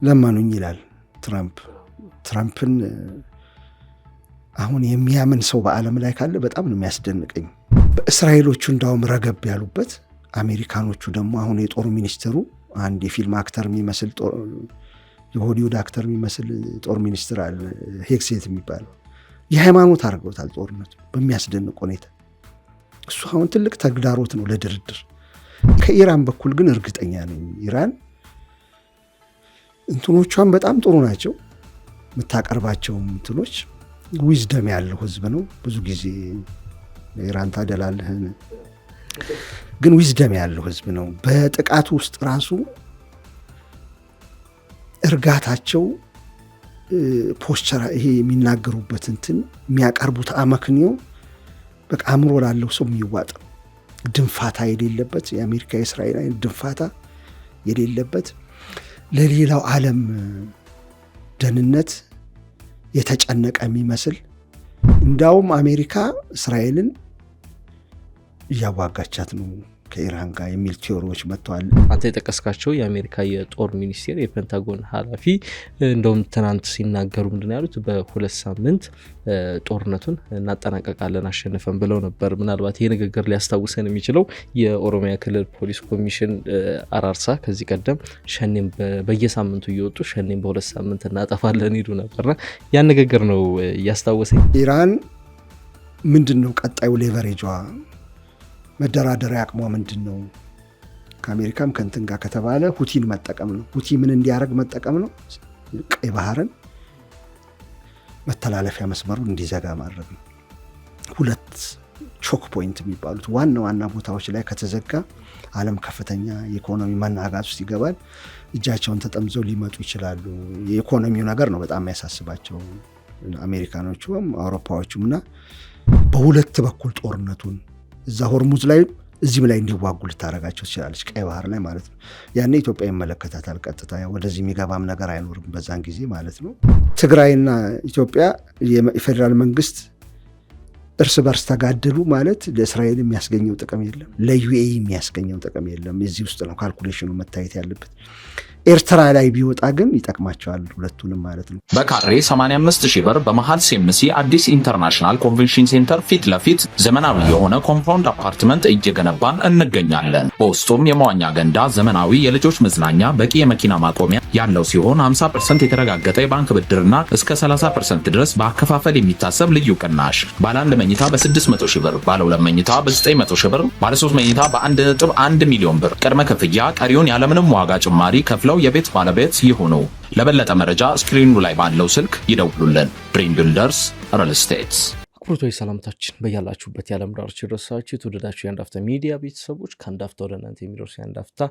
ለማኑኝ ይላል ትራምፕን አሁን የሚያምን ሰው በዓለም ላይ ካለ በጣም ነው የሚያስደንቀኝ። በእስራኤሎቹ እንዳውም ረገብ ያሉበት፣ አሜሪካኖቹ ደግሞ አሁን የጦር ሚኒስትሩ አንድ የፊልም አክተር የሚመስል የሆሊውድ አክተር የሚመስል ጦር ሚኒስትር አለ ሄክሴት የሚባለው፣ የሃይማኖት አድርገውታል ጦርነቱ በሚያስደንቅ ሁኔታ። እሱ አሁን ትልቅ ተግዳሮት ነው ለድርድር። ከኢራን በኩል ግን እርግጠኛ ነኝ ኢራን እንትኖቿን በጣም ጥሩ ናቸው የምታቀርባቸው እንትኖች። ዊዝደም ያለው ህዝብ ነው። ብዙ ጊዜ ኢራን ታደላለህን፣ ግን ዊዝደም ያለው ህዝብ ነው። በጥቃቱ ውስጥ ራሱ እርጋታቸው፣ ፖስቸር፣ ይሄ የሚናገሩበት እንትን የሚያቀርቡት አመክንዮ በቃ አእምሮ ላለው ሰው የሚዋጥ ድንፋታ የሌለበት፣ የአሜሪካ የእስራኤል አይነት ድንፋታ የሌለበት፣ ለሌላው ዓለም ደህንነት የተጨነቀ የሚመስል። እንዳውም አሜሪካ እስራኤልን እያዋጋቻት ነው ከኢራን ጋር የሚል ቲዮሪዎች መጥተዋል። አንተ የጠቀስካቸው የአሜሪካ የጦር ሚኒስቴር የፔንታጎን ኃላፊ እንደውም ትናንት ሲናገሩ ምንድን ያሉት በ2 ሳምንት ጦርነቱን እናጠናቀቃለን አሸንፈን ብለው ነበር። ምናልባት ይህ ንግግር ሊያስታውሰን የሚችለው የኦሮሚያ ክልል ፖሊስ ኮሚሽን አራርሳ ከዚህ ቀደም ሸኔም በየሳምንቱ እየወጡ ሸኔም በ2 ሳምንት እናጠፋለን ይሉ ነበርና ያን ንግግር ነው እያስታወሰኝ። ኢራን ምንድን ነው ቀጣዩ ሌቨሬጇ፣ መደራደሪያ አቅሟ ምንድን ነው? ከአሜሪካም ከእንትን ጋር ከተባለ ሁቲን መጠቀም ነው። ሁቲ ምን እንዲያደርግ መጠቀም ነው? ቀይ ባህርን መተላለፊያ መስመሩን እንዲዘጋ ማድረግ ነው። 2 ቾክ ፖይንት የሚባሉት ዋና ዋና ቦታዎች ላይ ከተዘጋ ዓለም ከፍተኛ የኢኮኖሚ መናጋት ውስጥ ይገባል። እጃቸውን ተጠምዘው ሊመጡ ይችላሉ። የኢኮኖሚው ነገር ነው በጣም የሚያሳስባቸው አሜሪካኖቹም አውሮፓዎቹም። እና በሁለት በኩል ጦርነቱን እዛ ሆርሙዝ ላይ እዚህም ላይ እንዲዋጉ ልታረጋቸው ትችላለች፣ ቀይ ባህር ላይ ማለት ነው። ያኔ ኢትዮጵያ ይመለከታታል ቀጥታ። ወደዚህ የሚገባም ነገር አይኖርም በዛን ጊዜ ማለት ነው። ትግራይና ኢትዮጵያ የፌዴራል መንግስት እርስ በርስ ተጋደሉ ማለት ለእስራኤል የሚያስገኘው ጥቅም የለም፣ ለዩኤኢ የሚያስገኘው ጥቅም የለም። እዚህ ውስጥ ነው ካልኩሌሽኑ መታየት ያለበት። ኤርትራ ላይ ቢወጣ ግን ይጠቅማቸዋል ሁለቱንም ማለት ነው። በካሬ 85,000 ብር በመሃል ሴምሲ አዲስ ኢንተርናሽናል ኮንቬንሽን ሴንተር ፊት ለፊት ዘመናዊ የሆነ ኮምፓውንድ አፓርትመንት እየገነባን እንገኛለን። በውስጡም የመዋኛ ገንዳ፣ ዘመናዊ የልጆች መዝናኛ፣ በቂ የመኪና ማቆሚያ ያለው ሲሆን 50% የተረጋገጠ የባንክ ብድርና እስከ 30% ድረስ በአከፋፈል የሚታሰብ ልዩ ቅናሽ። ባለ 1 መኝታ በ600,000 ብር፣ ባለ 2 መኝታ በ900,000 ብር፣ ባለ 3 መኝታ በ1.1 ሚሊዮን ብር ቅድመ ክፍያ፣ ቀሪውን ያለምንም ዋጋ ጭማሪ ከፍለው የቤት ባለቤት ይሁኑ። ለበለጠ መረጃ ስክሪኑ ላይ ባለው ስልክ ይደውሉልን። ድሪም ቢልደርስ ሪል ስቴት። አክብሮታዊ ሰላምታችን በያላችሁበት የዓለም ዳርቻ ይድረሳችሁ። የተወደዳችሁ የአንድ አፍታ ሚዲያ ቤተሰቦች፣ ከአንድ አፍታ ወደ እናንተ የሚደርሱ የአንድ አፍታ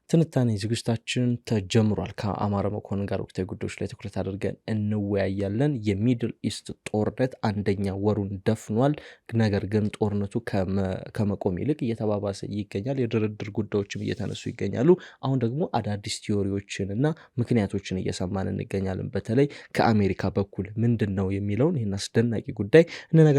ትንታኔ ዝግጅታችን ተጀምሯል። ከአማረ መኮንን ጋር ወቅታዊ ጉዳዮች ላይ ትኩረት አድርገን እንወያያለን። የሚድል ኢስት ጦርነት 1ኛ ወሩን ደፍኗል። ነገር ግን ጦርነቱ ከመቆም ይልቅ እየተባባሰ ይገኛል። የድርድር ጉዳዮችም እየተነሱ ይገኛሉ። አሁን ደግሞ አዳዲስ ቲዮሪዎችን እና ምክንያቶችን እየሰማን እንገኛለን። በተለይ ከአሜሪካ በኩል ምንድን ነው የሚለውን ይህን አስደናቂ ጉዳይ እንነግራችኋለን።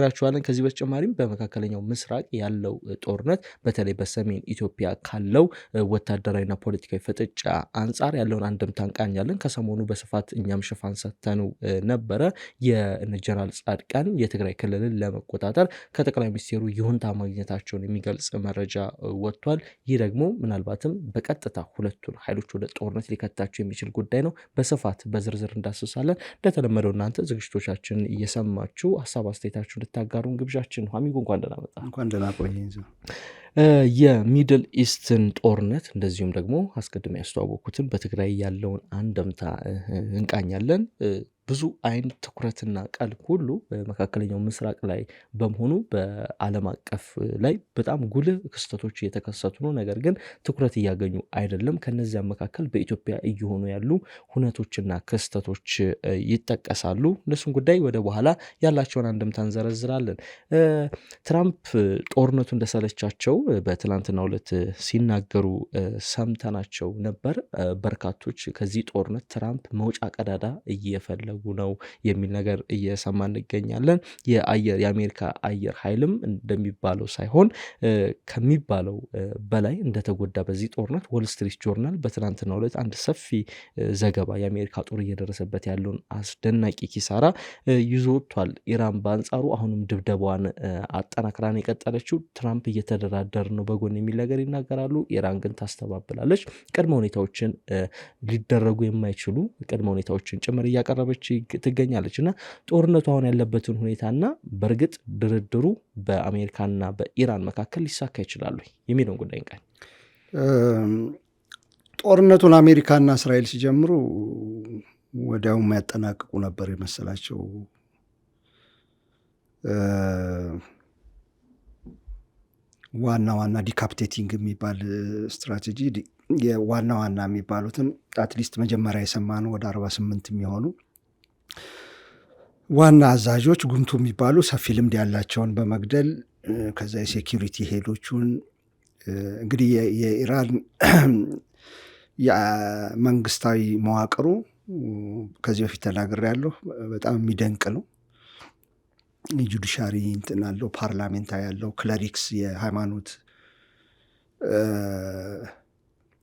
ከዚህ በተጨማሪም በመካከለኛው ምስራቅ ያለው ጦርነት በተለይ በሰሜን ኢትዮጵያ ካለው ወታደራዊና ፖለቲካዊ ፍጥጫ አንጻር ያለውን አንድምታ እንቃኛለን። ከሰሞኑ በስፋት እኛም ሽፋን ሰጥተነው ነበረ። የጀነራል ጻድቃን የትግራይ ክልልን ለመቆጣጠር ከጠቅላይ ሚኒስትሩ ይሁንታ ማግኘታቸውን የሚገልጽ መረጃ ወጥቷል። ይህ ደግሞ ምናልባትም በቀጥታ ሁለቱን ኃይሎች ወደ ጦርነት ሊከታቸው የሚችል ጉዳይ ነው። በስፋት በዝርዝር እንዳስሳለን። እንደተለመደው እናንተ ዝግጅቶቻችንን እየሰማችሁ ሀሳብ አስተያየታችሁ እንድታጋሩን ግብዣችን። ሀሚጎ እንኳን ደህና መጣ። እንኳን ደህና ቆየኝ። የሚድል ኢስትን ጦርነት እንደዚሁም ደግሞ አስቀድሜ ያስተዋወቅኩትን በትግራይ ያለውን አንድምታ እንቃኛለን። ብዙ አይን ትኩረትና ቀልብ ሁሉ በመካከለኛው ምስራቅ ላይ በመሆኑ በዓለም አቀፍ ላይ በጣም ጉልህ ክስተቶች እየተከሰቱ ነው። ነገር ግን ትኩረት እያገኙ አይደለም። ከነዚያ መካከል በኢትዮጵያ እየሆኑ ያሉ ሁነቶችና ክስተቶች ይጠቀሳሉ። እነሱን ጉዳይ ወደ በኋላ ያላቸውን አንድምታ እንዘረዝራለን። ትራምፕ ጦርነቱ እንደሰለቻቸው በትላንትናው ዕለት ሲናገሩ ሰምተናቸው ነበር። በርካቶች ከዚህ ጦርነት ትራምፕ መውጫ ቀዳዳ እየፈለጉ ነው የሚል ነገር እየሰማ እንገኛለን። የአሜሪካ አየር ኃይልም እንደሚባለው ሳይሆን ከሚባለው በላይ እንደተጎዳ በዚህ ጦርነት ዎል ስትሪት ጆርናል በትላንትናው ዕለት አንድ ሰፊ ዘገባ የአሜሪካ ጦር እየደረሰበት ያለውን አስደናቂ ኪሳራ ይዞ ወጥቷል። ኢራን በአንጻሩ አሁንም ድብደባዋን አጠናክራን የቀጠለችው፣ ትራምፕ እየተደራደር ነው በጎን የሚል ነገር ይናገራሉ። ኢራን ግን ታስተባብላለች። ቅድመ ሁኔታዎችን ሊደረጉ የማይችሉ ቅድመ ሁኔታዎችን ጭምር እያቀረበች ትገኛለች እና ጦርነቱ አሁን ያለበትን ሁኔታና በእርግጥ ድርድሩ በአሜሪካና በኢራን መካከል ሊሳካ ይችላሉ የሚለውን ጉዳይ እንቃኝ። ጦርነቱን አሜሪካና እስራኤል ሲጀምሩ ወዲያው የሚያጠናቅቁ ነበር የመሰላቸው። ዋና ዋና ዲካፕቴቲንግ የሚባል ስትራቴጂ የዋና ዋና የሚባሉትን አትሊስት መጀመሪያ የሰማነው ወደ 48 የሚሆኑ ዋና አዛዦች ጉምቱ የሚባሉ ሰፊ ልምድ ያላቸውን በመግደል ከዛ የሴኪሪቲ ሄዶቹን እንግዲህ የኢራን የመንግስታዊ መዋቅሩ ከዚህ በፊት ተናግሬያለሁ፣ በጣም የሚደንቅ ነው። ጁዲሻሪ እንትን አለው፣ ፓርላሜንታ ያለው፣ ክለሪክስ የሃይማኖት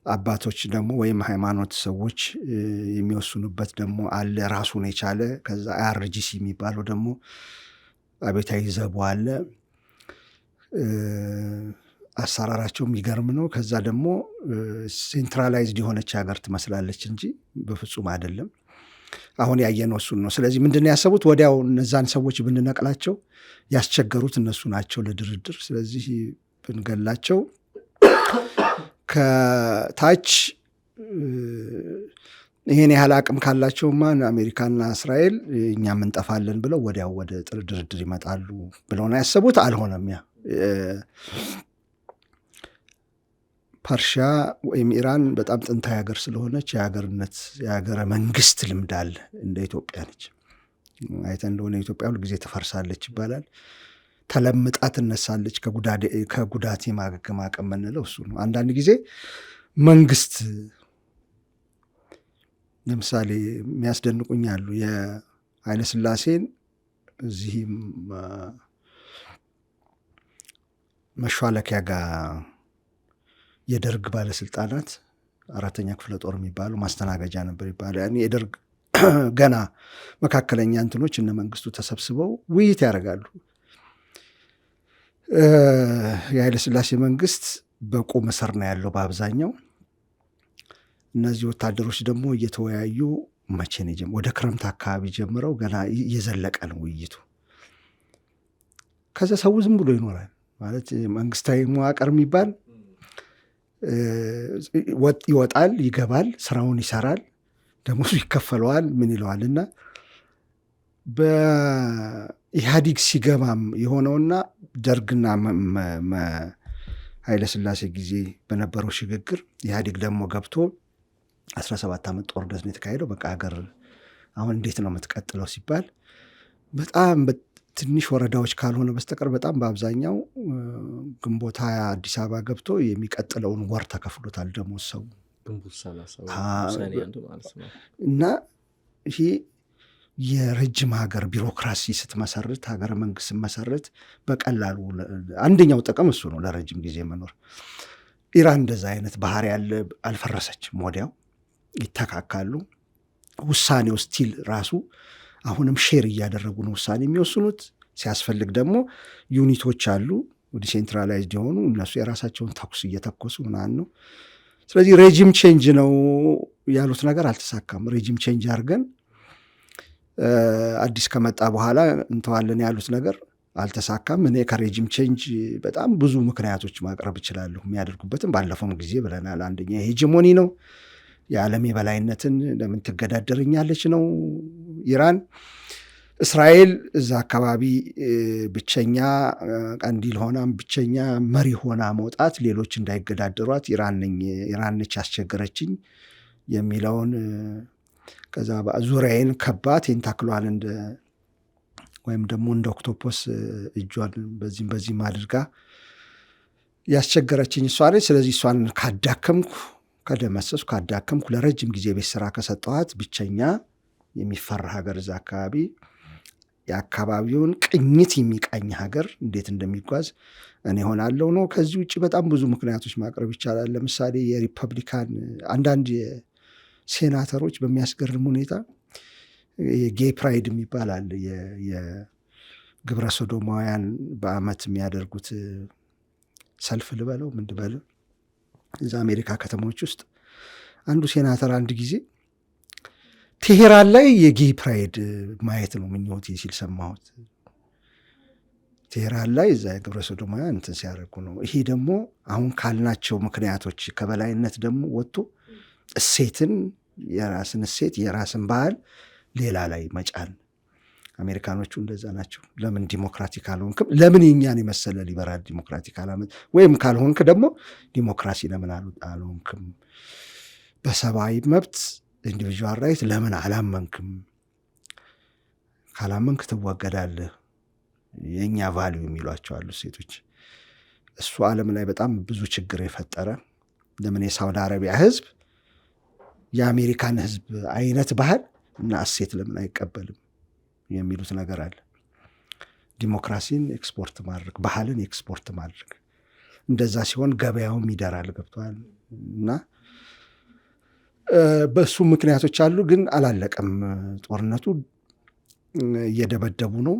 አባቶች ደግሞ ወይም ሃይማኖት ሰዎች የሚወስኑበት ደግሞ አለ ራሱን የቻለ። ከዛ IRGC የሚባለው ደግሞ አቤታዊ ዘቡ አለ። አሰራራቸው የሚገርም ነው። ከዛ ደግሞ ሴንትራላይዝድ የሆነች ሀገር ትመስላለች እንጂ በፍጹም አይደለም። አሁን ያየነው እሱን ነው። ስለዚህ ምንድን ነው ያሰቡት? ወዲያው እነዛን ሰዎች ብንነቅላቸው ያስቸገሩት እነሱ ናቸው ለድርድር። ስለዚህ ብንገላቸው ከታች ይሄን ያህል አቅም ካላቸውማ አሜሪካና እስራኤል እኛም እንጠፋለን ብለው ወዲያው ወደ ድርድር ይመጣሉ ብለው ነው ያሰቡት። አልሆነም። ያ ፐርሺያ ወይም ኢራን በጣም ጥንታዊ ሀገር ስለሆነች የሀገረ መንግስት ልምድ አለ። እንደ ኢትዮጵያ ነች። አይተህ እንደሆነ ኢትዮጵያ ሁል ጊዜ ትፈርሳለች ይባላል፣ ተለምጣ ትነሳለች። ከጉዳት የማገገም አቅም የምንለው እሱ ነው። አንዳንድ ጊዜ መንግስት ለምሳሌ የሚያስደንቁኝ አሉ። የኃይለ ሥላሴን እዚህም መሿለኪያ ጋር የደርግ ባለስልጣናት 4ኛ ክፍለ ጦር የሚባሉ ማስተናገጃ ነበር ይባላል። የደርግ ገና መካከለኛ እንትኖች እነ መንግስቱ ተሰብስበው ውይይት ያደርጋሉ። የኃይለ ሥላሴ መንግስት በቁም እስር ነው ያለው በአብዛኛው። እነዚህ ወታደሮች ደግሞ እየተወያዩ መቼ ነው ወደ ክረምት አካባቢ ጀምረው ገና እየዘለቀ ነው ውይይቱ። ከዛ ሰው ዝም ብሎ ይኖራል። ማለት መንግስታዊ መዋቅር የሚባል ይወጣል፣ ይገባል፣ ስራውን ይሰራል፣ ደሞዙ ይከፈለዋል፣ ምን ይለዋል። እና በኢህአዲግ ሲገባም የሆነውና ደርግና ኃይለ ሥላሴ ጊዜ በነበረው ሽግግር ኢህአዲግ ደግሞ ገብቶ 17 ዓመት ጦርነት ነው የተካሄደው። በቃ ሀገር አሁን እንዴት ነው የምትቀጥለው ሲባል በጣም ትንሽ ወረዳዎች ካልሆነ በስተቀር በጣም በአብዛኛው ግንቦት 20 አዲስ አበባ ገብቶ የሚቀጥለውን ወር ተከፍሎታል ደሞዝ ሰው። እና ይሄ የረጅም ሀገር ቢሮክራሲ ስትመሰርት፣ ሀገረ መንግስት ስትመሰርት በቀላሉ አንደኛው ጥቅም እሱ ነው፣ ለረጅም ጊዜ መኖር። ኢራን እንደዛ አይነት ባህሪ ያለ አልፈረሰችም። ወዲያው ይተካካሉ። ውሳኔው ስቲል ራሱ አሁንም ሼር እያደረጉ ነው ውሳኔ የሚወስኑት። ሲያስፈልግ ደግሞ ዩኒቶች አሉ ዲሴንትራላይዝድ የሆኑ እነሱ የራሳቸውን ተኩስ እየተኮሱ ምናምን ነው። ስለዚህ ሬጂም ቼንጅ ነው ያሉት ነገር አልተሳካም። ሬጂም ቼንጅ አድርገን አዲስ ከመጣ በኋላ እንተዋለን ያሉት ነገር አልተሳካም። እኔ ከሬጂም ቼንጅ በጣም ብዙ ምክንያቶች ማቅረብ እችላለሁ የሚያደርጉበትም። ባለፈውም ጊዜ ብለናል። አንደኛ ሄጂሞኒ ነው፣ የዓለም የበላይነትን ለምን ትገዳደረኛለች ነው ኢራን። እስራኤል እዛ አካባቢ ብቸኛ ቀንዲል ሆናም ብቸኛ መሪ ሆና መውጣት፣ ሌሎች እንዳይገዳደሯት ኢራን ነች ያስቸገረችኝ የሚለውን ከዛ ዙሪያዬን ከባ ቴንታክሏን ወይም ደግሞ እንደ ኦክቶፖስ እጇን በዚህም አድርጋ ያስቸገረችኝ እሷ ነች። ስለዚህ እሷን ካዳከምኩ ከደመሰስኩ ካዳከምኩ ለረጅም ጊዜ ቤት ስራ ከሰጠኋት ብቸኛ የሚፈራ ሀገር እዛ አካባቢ የአካባቢውን ቅኝት የሚቃኝ ሀገር እንዴት እንደሚጓዝ እኔ ሆናለሁ ነው። ከዚህ ውጭ በጣም ብዙ ምክንያቶች ማቅረብ ይቻላል። ለምሳሌ የሪፐብሊካን አንዳንድ ሴናተሮች በሚያስገርም ሁኔታ የጌይ ፕራይድ የሚባል አለ። የግብረ ሶዶማውያን በአመት የሚያደርጉት ሰልፍ ልበለው ምን ልበለው እዛ አሜሪካ ከተሞች ውስጥ አንዱ ሴናተር አንድ ጊዜ ቴሄራን ላይ የጌይ ፕራይድ ማየት ነው ምኞቴ ሲል ሰማሁት። ቴሄራን ላይ እዛ የግብረ ሶዶማውያን እንትን ሲያደርጉ ነው። ይሄ ደግሞ አሁን ካልናቸው ምክንያቶች ከበላይነት ደግሞ ወጥቶ እሴትን የራስን እሴት የራስን ባህል ሌላ ላይ መጫን። አሜሪካኖቹ እንደዛ ናቸው። ለምን ዲሞክራቲክ አልሆንክም? ለምን የኛን የመሰለ ሊበራል ዲሞክራቲክ አላመ ወይም ካልሆንክ ደግሞ ዲሞክራሲ ለምን አልሆንክም? በሰብአዊ መብት ኢንዲቪዥዋል ራይት ለምን አላመንክም? ካላመንክ ትወገዳለህ። የእኛ ቫሊዩ የሚሏቸው አሉ ሴቶች። እሱ ዓለም ላይ በጣም ብዙ ችግር የፈጠረ ለምን የሳውዲ አረቢያ ህዝብ የአሜሪካን ህዝብ አይነት ባህል እና እሴት ለምን አይቀበልም የሚሉት ነገር አለ። ዲሞክራሲን ኤክስፖርት ማድረግ፣ ባህልን ኤክስፖርት ማድረግ፣ እንደዛ ሲሆን ገበያውም ይደራል። ገብተዋል። እና በሱ ምክንያቶች አሉ። ግን አላለቀም ጦርነቱ። እየደበደቡ ነው።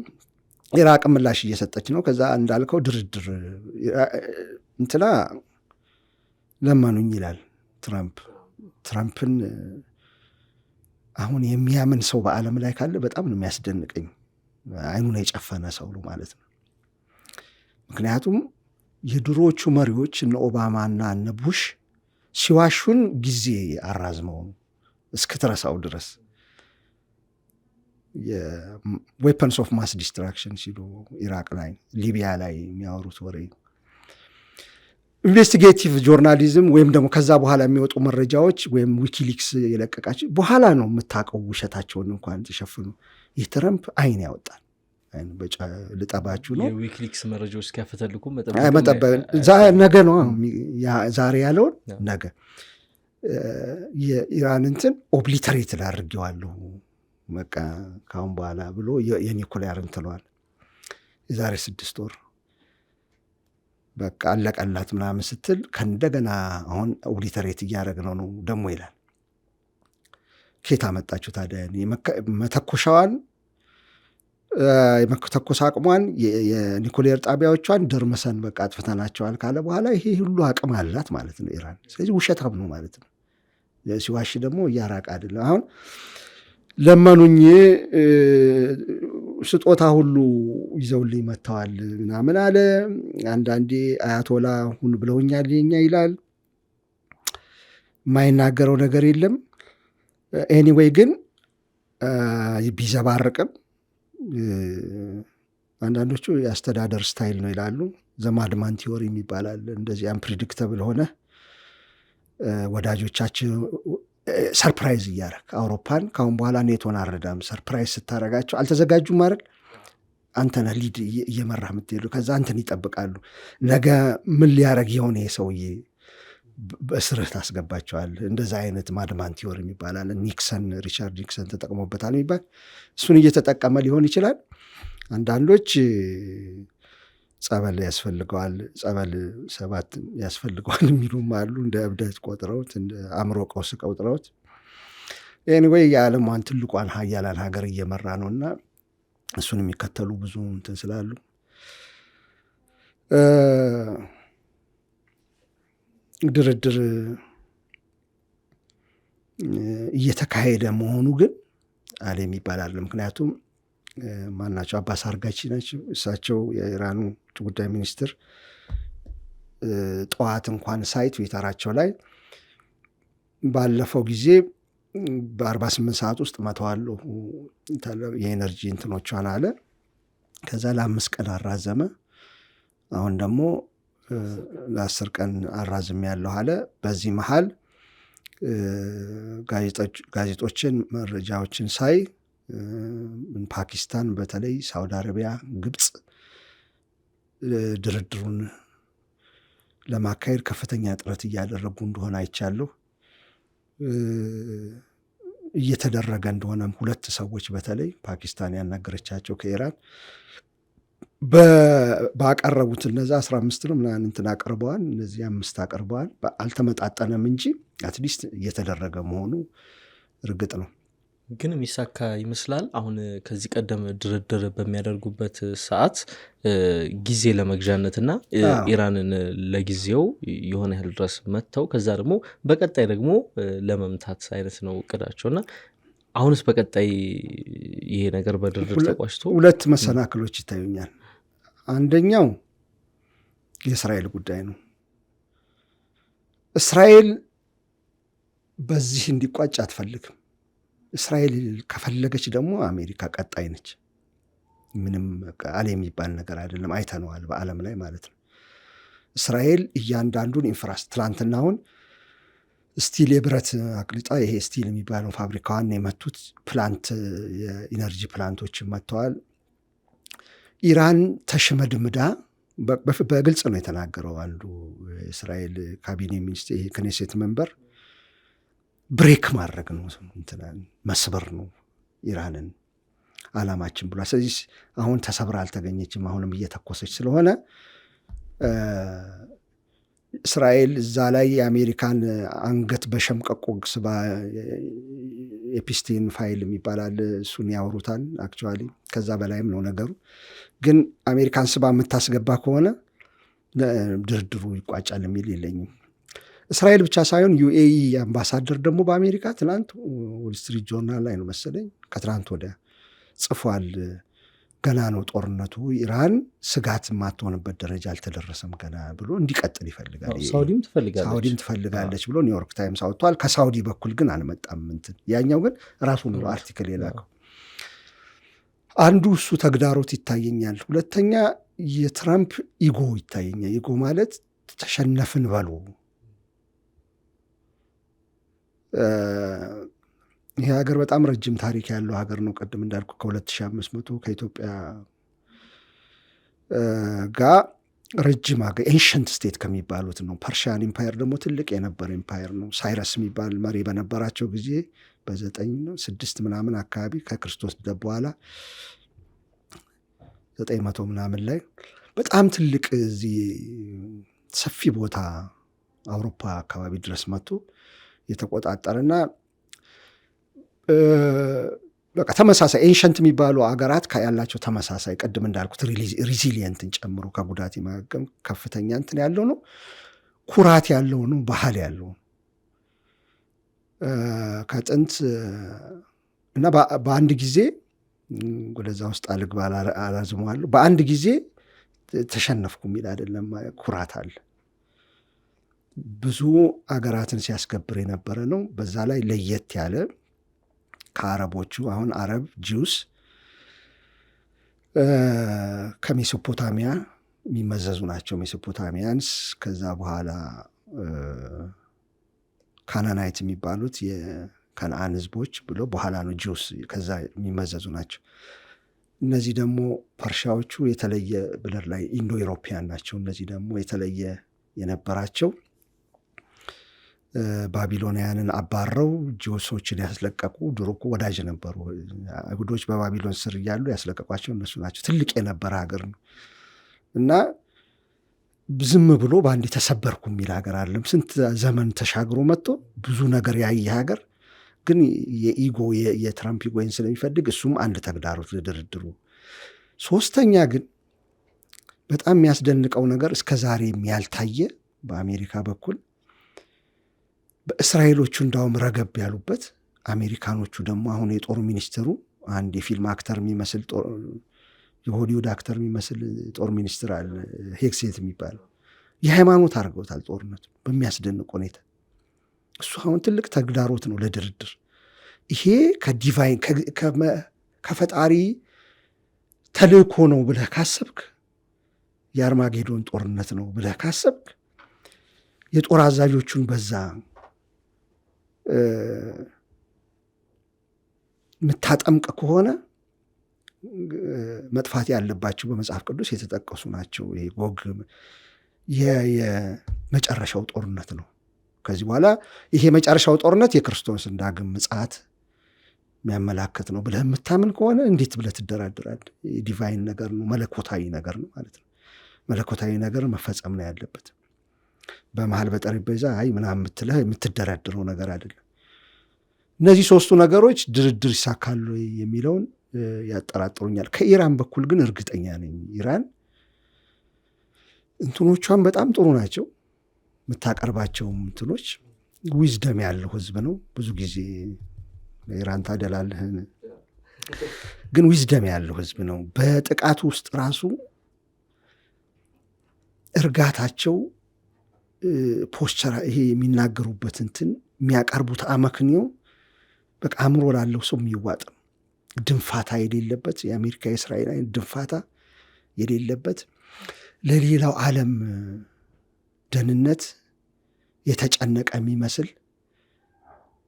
ኢራቅ ምላሽ እየሰጠች ነው። ከዛ እንዳልከው ድርድር እንትና ለመኑኝ ይላል ትራምፕን አሁን የሚያምን ሰው በዓለም ላይ ካለ በጣም ነው የሚያስደንቀኝ። አይኑን የጨፈነ ሰው ነው ማለት ነው። ምክንያቱም የድሮዎቹ መሪዎች እነ ኦባማና እነ ቡሽ ሲዋሹን ጊዜ አራዝመው ነው እስክትረሳው ድረስ የዌፐንስ ኦፍ ማስ ዲስትራክሽን ሲሉ ኢራቅ ላይ ሊቢያ ላይ የሚያወሩት ወሬ ኢንቨስቲጌቲቭ ጆርናሊዝም ወይም ደግሞ ከዛ በኋላ የሚወጡ መረጃዎች ወይም ዊኪሊክስ የለቀቃቸው በኋላ ነው የምታውቀው ውሸታቸውን እንኳን ተሸፍኑ። ይህ ትረምፕ አይን ያወጣል። ልጠባችሁ ነው የዊኪሊክስ መረጃዎች እስኪያፈተልኩ ነገ ነው ዛሬ ያለውን ነገ የኢራን እንትን ኦብሊተሬት ላድርጌዋለሁ በቃ ካሁን በኋላ ብሎ የኒኩሊያር እንትለዋል። የዛሬ 6 ወር በቃ አለቀላት ምናምን ስትል ከእንደገና አሁን ኦብሊተሬት እያደረግነው ነው ደግሞ ይላል። ኬት አመጣችሁ ታዲያ? መተኮሻዋን የመተኮስ አቅሟን የኒኩሌር ጣቢያዎቿን ደርመሰን በቃ አጥፍተናቸዋል ካለ በኋላ ይሄ ሁሉ አቅም አላት ማለት ነው ኢራን። ስለዚህ ውሸታም ነው ማለት ነው። ሲዋሽ ደግሞ እያራቅ አይደለም። አሁን ለመኑኝ ስጦታ ሁሉ ይዘውልኝ መጥተዋል ምናምን አለ። አንዳንዴ አያቶላ ሁን ብለውኛል የኛ ይላል። የማይናገረው ነገር የለም። ኤኒዌይ ግን ቢዘባርቅም አንዳንዶቹ የአስተዳደር ስታይል ነው ይላሉ። ዘማድማን ቲዮሪ የሚባላል። እንደዚህ አንፕሪዲክተብል ሆነ ወዳጆቻችን ሰርፕራይዝ እያረግ አውሮፓን ካሁን በኋላ ኔቶን አረዳም ሰርፕራይዝ ስታረጋቸው አልተዘጋጁም ማድረግ አንተነ ሊድ እየመራ የምትሄዱ ከዛ አንተን ይጠብቃሉ። ነገ ምን ሊያረግ የሆነ የሰውዬ በስርህ ታስገባቸዋል። እንደዛ አይነት ማድማን ቲዮሪ የሚባላል። ሪቻርድ ኒክሰን ተጠቅሞበታል የሚባል እሱን እየተጠቀመ ሊሆን ይችላል። አንዳንዶች ጸበል ያስፈልገዋል፣ ጸበል 7 ያስፈልገዋል የሚሉም አሉ። እንደ እብደት ቆጥረውት፣ እንደ አእምሮ ቀውስ ቆጥረውት። ኤኒዌይ የዓለሟን ትልቋን ሀያላን ሀገር እየመራ ነው እና እሱን የሚከተሉ ብዙ እንትን ስላሉ ድርድር እየተካሄደ መሆኑ ግን አለ የሚባላል። ምክንያቱም ማናቸው አባስ አርጋቺ ናቸው። እሳቸው የኢራኑ ውጭ ጉዳይ ሚኒስትር ጠዋት እንኳን ሳይት ትዊተራቸው ላይ ባለፈው ጊዜ በ48 ሰዓት ውስጥ መተዋለሁ የኤነርጂ እንትኖቿን አለ። ከዛ ለ5 ቀን አራዘመ። አሁን ደግሞ ለ10 ቀን አራዝም ያለው አለ። በዚህ መሃል ጋዜጦችን መረጃዎችን ሳይ ፓኪስታን በተለይ ሳውዲ አረቢያ፣ ግብፅ ድርድሩን ለማካሄድ ከፍተኛ ጥረት እያደረጉ እንደሆነ አይቻለሁ። እየተደረገ እንደሆነም 2 ሰዎች በተለይ ፓኪስታን ያናገረቻቸው ከኢራን ባቀረቡት እነዛ 15 ነው ምናምን እንትን አቅርበዋል። እነዚህ 5 አቅርበዋል። አልተመጣጠነም እንጂ አትሊስት እየተደረገ መሆኑ እርግጥ ነው። ግን የሚሳካ ይመስላል። አሁን ከዚህ ቀደም ድርድር በሚያደርጉበት ሰዓት ጊዜ ለመግዣነትና ኢራንን ለጊዜው የሆነ ያህል ድረስ መጥተው ከዛ ደግሞ በቀጣይ ደግሞ ለመምታት አይነት ነው እቅዳቸውና አሁንስ በቀጣይ ይሄ ነገር በድርድር ተቋጭቶ 2 መሰናክሎች ይታዩኛል። አንደኛው የእስራኤል ጉዳይ ነው። እስራኤል በዚህ እንዲቋጭ አትፈልግም። እስራኤል ከፈለገች ደግሞ አሜሪካ ቀጣይ ነች። ምንም አለ የሚባል ነገር አይደለም። አይተነዋል በዓለም ላይ ማለት ነው። እስራኤል እያንዳንዱን ትላንትናውን ስቲል የብረት አቅልጣ ይሄ ስቲል የሚባለው ፋብሪካዋን የመቱት ፕላንት የኢነርጂ ፕላንቶችን መጥተዋል። ኢራን ተሽመድምዳ በግልጽ ነው የተናገረው አንዱ የእስራኤል ካቢኔ ሚኒስትር ክኔሴት መንበር ብሬክ ማድረግ ነው መስበር ነው ኢራንን አላማችን ብሏል። ስለዚህ አሁን ተሰብራ አልተገኘችም። አሁንም እየተኮሰች ስለሆነ እስራኤል እዛ ላይ የአሜሪካን አንገት በሸምቀቆ ስባ ኤፒስቲን ፋይል የሚባላል እሱን ያወሩታል። አክቹዋሊ ከዛ በላይም ነው ነገሩ። ግን አሜሪካን ስባ የምታስገባ ከሆነ ድርድሩ ይቋጫል የሚል የለኝም። እስራኤል ብቻ ሳይሆን ዩኤኢ አምባሳደር ደግሞ በአሜሪካ ትናንት ዎል ስትሪት ጆርናል ላይ ነው መሰለኝ ከትናንት ወዲያ ጽፏል። ገና ነው ጦርነቱ፣ ኢራን ስጋት የማትሆንበት ደረጃ አልተደረሰም ገና ብሎ እንዲቀጥል ይፈልጋል። ሳውዲም ትፈልጋለች ብሎ ኒውዮርክ ታይምስ አውጥቷል። ከሳውዲ በኩል ግን አልመጣም እንትን ያኛው ግን ራሱ ነው አርቲክል የላከው። አንዱ እሱ ተግዳሮት ይታየኛል። ሁለተኛ የትራምፕ ኢጎ ይታየኛል። ኢጎ ማለት ተሸነፍን በሉ። ይሄ ሀገር በጣም ረጅም ታሪክ ያለው ሀገር ነው። ቅድም እንዳልኩ ከ2500 ከኢትዮጵያ ጋር ረጅም ሀገር ኤንሸንት ስቴት ከሚባሉት ነው። ፐርሺያን ኢምፓየር ደግሞ ትልቅ የነበረ ኢምፓየር ነው። ሳይረስ የሚባል መሪ በነበራቸው ጊዜ በ906 ምናምን አካባቢ ከክርስቶስ ልደት በኋላ 900 ምናምን ላይ በጣም ትልቅ እዚህ ሰፊ ቦታ አውሮፓ አካባቢ ድረስ መጥቶ የተቆጣጠረና በቃ ተመሳሳይ ኤንሸንት የሚባሉ አገራት ያላቸው ተመሳሳይ ቅድም እንዳልኩት ሪዚሊየንትን ጨምሮ ከጉዳት የማገም ከፍተኛ እንትን ያለው ነው። ኩራት ያለው ነው። ባህል ያለው ከጥንት እና በአንድ ጊዜ ወደዛ ውስጥ አልግባ አላዝመዋለሁ። በአንድ ጊዜ ተሸነፍኩ የሚል አይደለም። ኩራት አለ። ብዙ አገራትን ሲያስገብር የነበረ ነው። በዛ ላይ ለየት ያለ ከአረቦቹ አሁን አረብ ጂውስ ከሜሶፖታሚያ የሚመዘዙ ናቸው። ሜሶፖታሚያንስ ከዛ በኋላ ካናናይት የሚባሉት የከነአን ህዝቦች ብሎ በኋላ ነው ጂውስ ከዛ የሚመዘዙ ናቸው። እነዚህ ደግሞ ፐርሻዎቹ የተለየ ብለር ላይ ኢንዶ ኢሮፒያን ናቸው። እነዚህ ደግሞ የተለየ የነበራቸው ባቢሎናውያንን አባረው ጂውሶችን ያስለቀቁ ድሮ እኮ ወዳጅ ነበሩ። አይሁዶች በባቢሎን ስር እያሉ ያስለቀቋቸው እነሱ ናቸው። ትልቅ የነበረ ሀገር ነው እና ዝም ብሎ በአንድ ተሰበርኩ የሚል ሀገር አለም። ስንት ዘመን ተሻግሮ መጥቶ ብዙ ነገር ያየ ሀገር ግን የኢጎ የትራምፕ ኢጎን ስለሚፈልግ እሱም አንድ ተግዳሮት ለድርድሩ። ሶስተኛ ግን በጣም የሚያስደንቀው ነገር እስከ ዛሬም ያልታየ በአሜሪካ በኩል በእስራኤሎቹ እንዳውም ረገብ ያሉበት፣ አሜሪካኖቹ ደግሞ አሁን የጦር ሚኒስትሩ አንድ የፊልም አክተር የሚመስል የሆሊውድ አክተር የሚመስል ጦር ሚኒስትር አለ ሄግሴት የሚባለው የሃይማኖት አድርገውታል ጦርነቱ በሚያስደንቅ ሁኔታ። እሱ አሁን ትልቅ ተግዳሮት ነው ለድርድር። ይሄ ከዲቫይን ከፈጣሪ ተልእኮ ነው ብለህ ካሰብክ፣ የአርማጌዶን ጦርነት ነው ብለህ ካሰብክ፣ የጦር አዛዦቹን በዛ የምታጠምቅ ከሆነ መጥፋት ያለባቸው በመጽሐፍ ቅዱስ የተጠቀሱ ናቸው። ይሄ ጎግ የመጨረሻው ጦርነት ነው። ከዚህ በኋላ ይሄ የመጨረሻው ጦርነት የክርስቶስን ዳግም ምጽአት የሚያመላክት ነው ብለህ የምታምን ከሆነ እንዴት ብለህ ትደራደራለህ? ዲቫይን ነገር ነው፣ መለኮታዊ ነገር ነው ማለት ነው። መለኮታዊ ነገር መፈጸም ነው ያለበት። በመሀል በጠረጴዛ አይ ምናምን የምትልህ የምትደራድረው ነገር አይደለም። እነዚህ ሶስቱ ነገሮች ድርድር ይሳካሉ የሚለውን ያጠራጥሩኛል። ከኢራን በኩል ግን እርግጠኛ ነኝ። ኢራን እንትኖቿን በጣም ጥሩ ናቸው። የምታቀርባቸውም እንትኖች ዊዝደም ያለው ህዝብ ነው። ብዙ ጊዜ ኢራን ታደላለህን፣ ግን ዊዝደም ያለው ህዝብ ነው። በጥቃቱ ውስጥ ራሱ እርጋታቸው፣ ፖስቸራ፣ ይሄ የሚናገሩበት እንትን የሚያቀርቡት አመክንዮ በቃ አእምሮ ላለው ሰው የሚዋጥ ነው። ድንፋታ የሌለበት፣ የአሜሪካ የእስራኤል አይነት ድንፋታ የሌለበት፣ ለሌላው ዓለም ደህንነት የተጨነቀ የሚመስል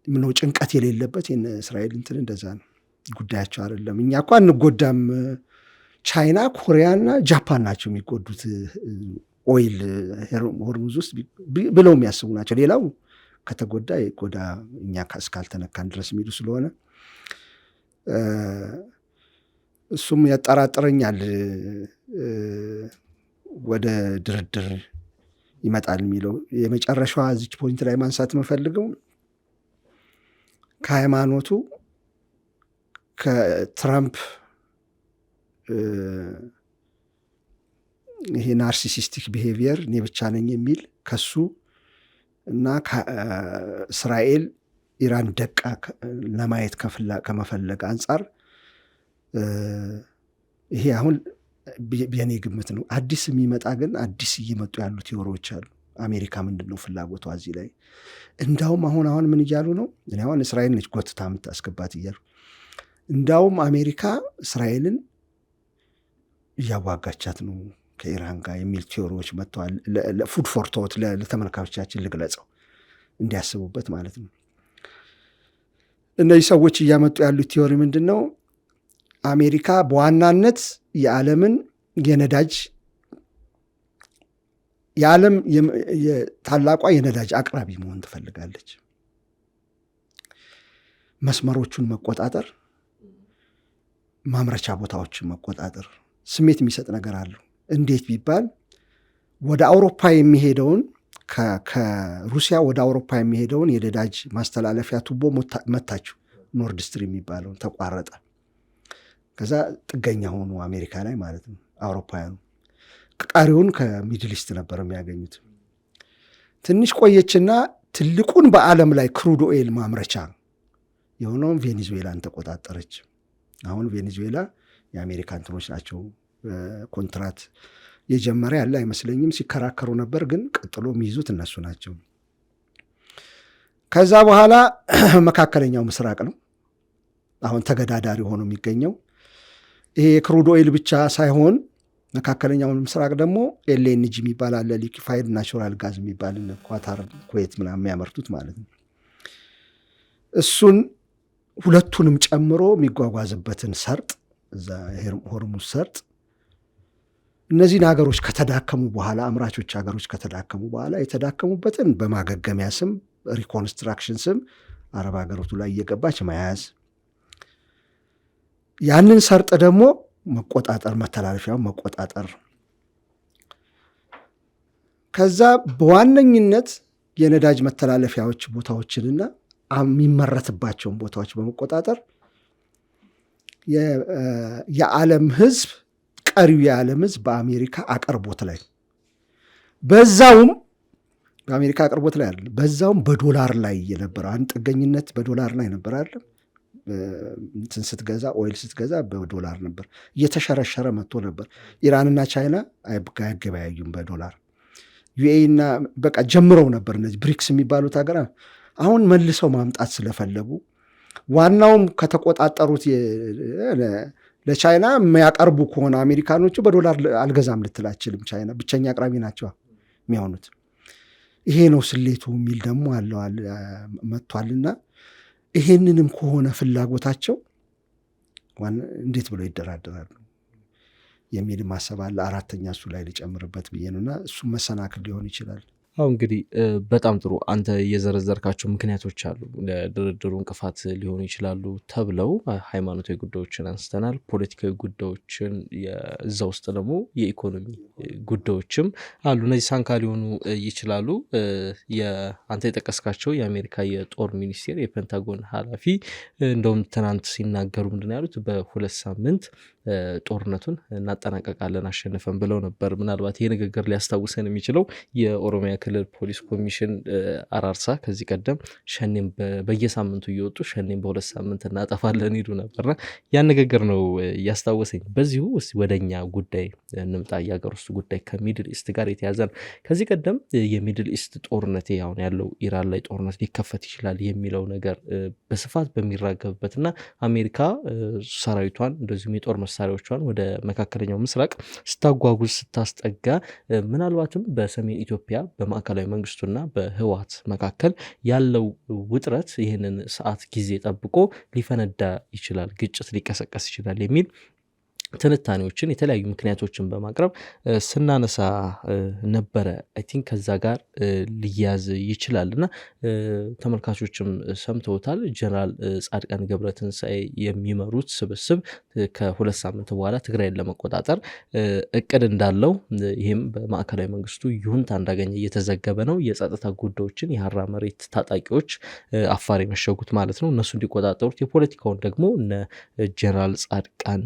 ምነው ጭንቀት የሌለበት የእስራኤል እንትን እንደዛ ነው። ጉዳያቸው አይደለም። እኛ እኮ አንጎዳም። ቻይና፣ ኮሪያና ጃፓን ናቸው የሚጎዱት ኦይል ሆርሙዝ ውስጥ ብለው የሚያስቡ ናቸው። ሌላው ከተጎዳ የጎዳ እኛ እስካልተነካን ድረስ የሚሉ ስለሆነ እሱም ያጠራጥረኛል። ወደ ድርድር ይመጣል የሚለው የመጨረሻዋ እዚች ፖይንት ላይ ማንሳት የምፈልገው ከሃይማኖቱ ከትራምፕ ይሄ ናርሲሲስቲክ ቢሄቪየር እኔ ብቻ ነኝ የሚል ከሱ እና እስራኤል ኢራን ደቃ ለማየት ከመፈለግ አንጻር ይሄ አሁን የኔ ግምት ነው። አዲስ የሚመጣ ግን አዲስ እየመጡ ያሉ ቲዎሪዎች አሉ። አሜሪካ ምንድን ነው ፍላጎቷ እዚህ ላይ? እንዳውም አሁን ምን እያሉ ነው? እኔ አሁን እስራኤል ነች ጎትታ የምታስገባት እያሉ፣ እንዳውም አሜሪካ እስራኤልን እያዋጋቻት ነው ከኢራን ጋር የሚል ቲዎሪዎች መጥተዋል። ፉድ ፎር ቶት ለተመልካቾቻችን ልግለጸው እንዲያስቡበት ማለት ነው። እነዚህ ሰዎች እያመጡ ያሉት ቲዎሪ ምንድን ነው? አሜሪካ በዋናነት የዓለምን የነዳጅ የዓለም ታላቋ የነዳጅ አቅራቢ መሆን ትፈልጋለች። መስመሮቹን መቆጣጠር፣ ማምረቻ ቦታዎችን መቆጣጠር ስሜት የሚሰጥ ነገር አለው። እንዴት ቢባል ወደ አውሮፓ የሚሄደውን ከሩሲያ ወደ አውሮፓ የሚሄደውን የነዳጅ ማስተላለፊያ ቱቦ መታችው። ኖርድ ስትሪም የሚባለውን ተቋረጠ። ከዛ ጥገኛ ሆኑ አሜሪካ ላይ ማለት ነው አውሮፓውያኑ። ቀሪውን ከሚድል ኢስት ነበር የሚያገኙት። ትንሽ ቆየችና ትልቁን በዓለም ላይ ክሩድ ኦይል ማምረቻ የሆነውን ቬኔዙዌላን ተቆጣጠረች። አሁን ቬኔዙዌላ የአሜሪካ እንትኖች ናቸው። ኮንትራት የጀመረ ያለ አይመስለኝም። ሲከራከሩ ነበር፣ ግን ቀጥሎ የሚይዙት እነሱ ናቸው። ከዛ በኋላ መካከለኛው ምስራቅ ነው አሁን ተገዳዳሪ ሆኖ የሚገኘው። ይሄ የክሩድ ኦይል ብቻ ሳይሆን መካከለኛው ምስራቅ ደግሞ ኤልኤንጂ የሚባል አለ፣ ሊኪፋይድ ናቹራል ጋዝ የሚባል ኳታር፣ ኩዌት ምናምን የሚያመርቱት ማለት ነው። እሱን ሁለቱንም ጨምሮ የሚጓጓዝበትን ሰርጥ፣ እዛ ሆርሙዝ ሰርጥ እነዚህን ሀገሮች ከተዳከሙ በኋላ አምራቾች ሀገሮች ከተዳከሙ በኋላ የተዳከሙበትን በማገገሚያ ስም ሪኮንስትራክሽን ስም አረብ ሀገሮቱ ላይ እየገባች መያዝ፣ ያንን ሰርጥ ደግሞ መቆጣጠር፣ መተላለፊያውን መቆጣጠር። ከዛ በዋነኝነት የነዳጅ መተላለፊያዎች ቦታዎችንና የሚመረትባቸውን ቦታዎች በመቆጣጠር የዓለም ሕዝብ ቀሪው የዓለም ሕዝብ በአሜሪካ አቅርቦት ላይ በዛውም በአሜሪካ አቅርቦት ላይ አይደለም፣ በዛውም በዶላር ላይ የነበረ አንድ ጥገኝነት በዶላር ላይ ነበር አይደለም። እንትን ስትገዛ ኦይል ስትገዛ በዶላር ነበር፣ እየተሸረሸረ መጥቶ ነበር። ኢራንና ቻይና አይገበያዩም በዶላር። ዩኤኢ እና በቃ ጀምረው ነበር እነዚህ ብሪክስ የሚባሉት ሀገር። አሁን መልሰው ማምጣት ስለፈለጉ ዋናውም ከተቆጣጠሩት ለቻይና የሚያቀርቡ ከሆነ አሜሪካኖቹ በዶላር አልገዛም ልትል አትችልም። ቻይና ብቸኛ አቅራቢ ናቸው የሚሆኑት። ይሄ ነው ስሌቱ የሚል ደግሞ አለዋል መጥቷልና ይሄንንም ከሆነ ፍላጎታቸው እንዴት ብለው ይደራደራሉ? የሚል ማሰብ አለ። አራተኛ እሱ ላይ ሊጨምርበት ብዬ ነው እና እሱም መሰናክል ሊሆን ይችላል። አሁ እንግዲህ በጣም ጥሩ አንተ የዘረዘርካቸው ምክንያቶች አሉ ለድርድሩ እንቅፋት ሊሆኑ ይችላሉ ተብለው ሃይማኖታዊ ጉዳዮችን አንስተናል፣ ፖለቲካዊ ጉዳዮችን፣ እዛ ውስጥ ደግሞ የኢኮኖሚ ጉዳዮችም አሉ። እነዚህ ሳንካ ሊሆኑ ይችላሉ። አንተ የጠቀስካቸው የአሜሪካ የጦር ሚኒስቴር የፔንታጎን ኃላፊ እንደውም ትናንት ሲናገሩ ምንድን ያሉት በ2 ሳምንት ጦርነቱን እናጠናቀቃለን አሸንፈን ብለው ነበር። ምናልባት ይሄ ንግግር ሊያስታውሰን የሚችለው የኦሮሚያ ክልል ፖሊስ ኮሚሽን አራርሳ ከዚህ ቀደም ሸኔም በየሳምንቱ እየወጡ ሸኔም በ2 ሳምንት እናጠፋለን ይሉ ነበርና ያን ንግግር ነው ያስታወሰኝ። በዚሁ ወደኛ ጉዳይ እንምጣ። የሀገር ውስጥ ጉዳይ ከሚድል ኢስት ጋር የተያዘ ነው። ከዚህ ቀደም የሚድል ኢስት ጦርነት አሁን ያለው ኢራን ላይ ጦርነት ሊከፈት ይችላል የሚለው ነገር በስፋት በሚራገብበትና አሜሪካ ሰራዊቷን እንደዚሁም የጦር መሳሪያዎቿን ወደ መካከለኛው ምስራቅ ስታጓጉዝ ስታስጠጋ ምናልባትም በሰሜን ኢትዮጵያ በማዕከላዊ መንግስቱና በህወሓት መካከል ያለው ውጥረት ይህንን ሰዓት ጊዜ ጠብቆ ሊፈነዳ ይችላል፣ ግጭት ሊቀሰቀስ ይችላል የሚል ትንታኔዎችን የተለያዩ ምክንያቶችን በማቅረብ ስናነሳ ነበረ። አይ ቲንክ ከዛ ጋር ሊያዝ ይችላል እና ተመልካቾችም ሰምተውታል። ጀነራል ጻድቃን ገብረትንሳኤ የሚመሩት ስብስብ ከ2 ሳምንት በኋላ ትግራይን ለመቆጣጠር እቅድ እንዳለው ይህም በማዕከላዊ መንግስቱ ይሁንታ እንዳገኘ እየተዘገበ ነው። የጸጥታ ጉዳዮችን የሀራ መሬት ታጣቂዎች አፋር የመሸጉት ማለት ነው እነሱ እንዲቆጣጠሩት፣ የፖለቲካውን ደግሞ እነ ጀነራል ጻድቃን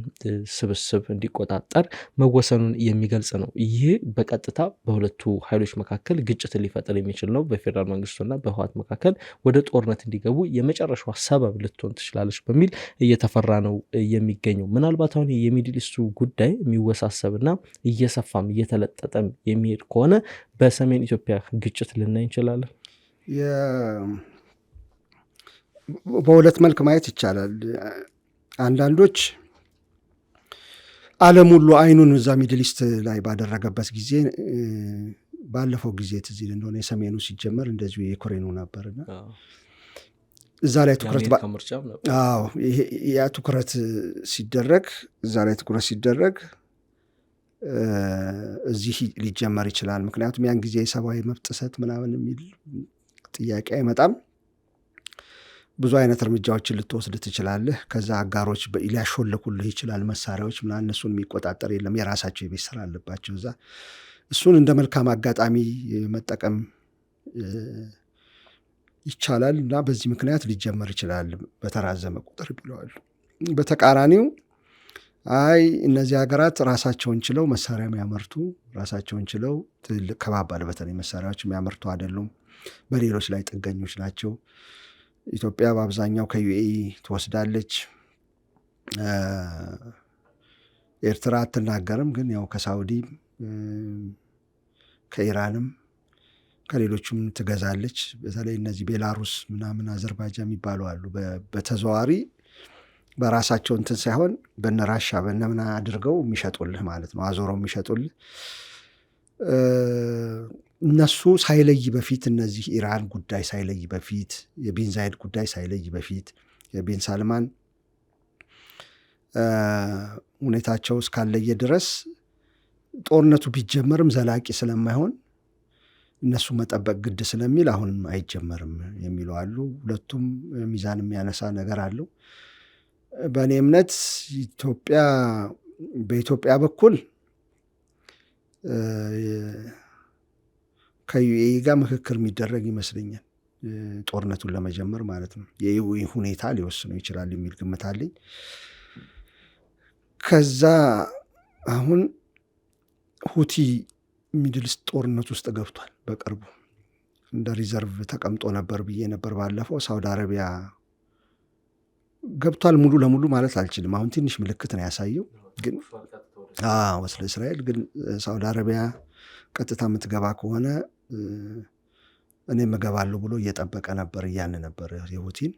ስብስብ እንዲቆጣጠር መወሰኑን የሚገልጽ ነው። ይህ በቀጥታ በሁለቱ ኃይሎች መካከል ግጭት ሊፈጥር የሚችል ነው። በፌዴራል መንግስቱና በህወሓት መካከል ወደ ጦርነት እንዲገቡ የመጨረሻዋ ሰበብ ልትሆን ትችላለች በሚል እየተፈራ ነው የሚገኘው። ምናልባት አሁን የሚድል ኢስቱ ጉዳይ የሚወሳሰብና እየሰፋም እየተለጠጠም የሚሄድ ከሆነ በሰሜን ኢትዮጵያ ግጭት ልናይ እንችላለን። በሁለት መልክ ማየት ይቻላል። አንዳንዶች ዓለም ሁሉ አይኑን እዛ ሚድል ኢስት ላይ ባደረገበት ጊዜ ባለፈው ጊዜ ትዝ ይል እንደሆነ የሰሜኑ ሲጀመር እንደዚሁ የዩክሬኑ ነበርና እዛ ላይ ትኩረት ያ ትኩረት ሲደረግ እዛ ላይ ትኩረት ሲደረግ እዚህ ሊጀመር ይችላል። ምክንያቱም ያን ጊዜ የሰብአዊ መብት ጥሰት ምናምን የሚል ጥያቄ አይመጣም። ብዙ አይነት እርምጃዎችን ልትወስድ ትችላለህ። ከዛ አጋሮች ሊያሾልኩልህ ይችላል መሳሪያዎች ምናምን፣ እነሱን የሚቆጣጠር የለም። የራሳቸው የቤት ስራ አለባቸው እዛ። እሱን እንደ መልካም አጋጣሚ መጠቀም ይቻላል እና በዚህ ምክንያት ሊጀመር ይችላል በተራዘመ ቁጥር ብለዋል። በተቃራኒው አይ እነዚህ ሀገራት ራሳቸውን ችለው መሳሪያ የሚያመርቱ ራሳቸውን ችለው ትልቅ ከባባድ በተለይ መሳሪያዎች የሚያመርቱ አይደሉም፣ በሌሎች ላይ ጥገኞች ናቸው። ኢትዮጵያ በአብዛኛው ከዩኤኢ ትወስዳለች። ኤርትራ አትናገርም፣ ግን ያው ከሳውዲ ከኢራንም ከሌሎቹም ትገዛለች። በተለይ እነዚህ ቤላሩስ ምናምን አዘርባይጃን የሚባሉ አሉ። በተዘዋዋሪ በራሳቸው እንትን ሳይሆን በነራሻ በነምና አድርገው የሚሸጡልህ ማለት ነው፣ አዞረው የሚሸጡልህ እነሱ ሳይለይ በፊት እነዚህ ኢራን ጉዳይ ሳይለይ በፊት የቢን ዛይድ ጉዳይ ሳይለይ በፊት የቢን ሳልማን ሁኔታቸው እስካለየ ድረስ ጦርነቱ ቢጀመርም ዘላቂ ስለማይሆን እነሱ መጠበቅ ግድ ስለሚል አሁንም አይጀመርም የሚሉ አሉ። ሁለቱም ሚዛን የሚያነሳ ነገር አለው። በእኔ እምነት በኢትዮጵያ በኩል ከዩኤኢ ጋር ምክክር የሚደረግ ይመስለኛል፣ ጦርነቱን ለመጀመር ማለት ነው። የዩኤኢ ሁኔታ ሊወስነው ይችላል የሚል ግምት አለኝ። ከዛ አሁን ሁቲ ሚድል ኢስት ጦርነት ውስጥ ገብቷል። በቅርቡ እንደ ሪዘርቭ ተቀምጦ ነበር ብዬ ነበር ባለፈው። ሳውዲ አረቢያ ገብቷል ሙሉ ለሙሉ ማለት አልችልም። አሁን ትንሽ ምልክት ነው ያሳየው፣ ግን ስለ እስራኤል ግን ሳውዲ አረቢያ ቀጥታ የምትገባ ከሆነ እኔም እገባለሁ ብሎ እየጠበቀ ነበር እያን ነበር የሁቲን።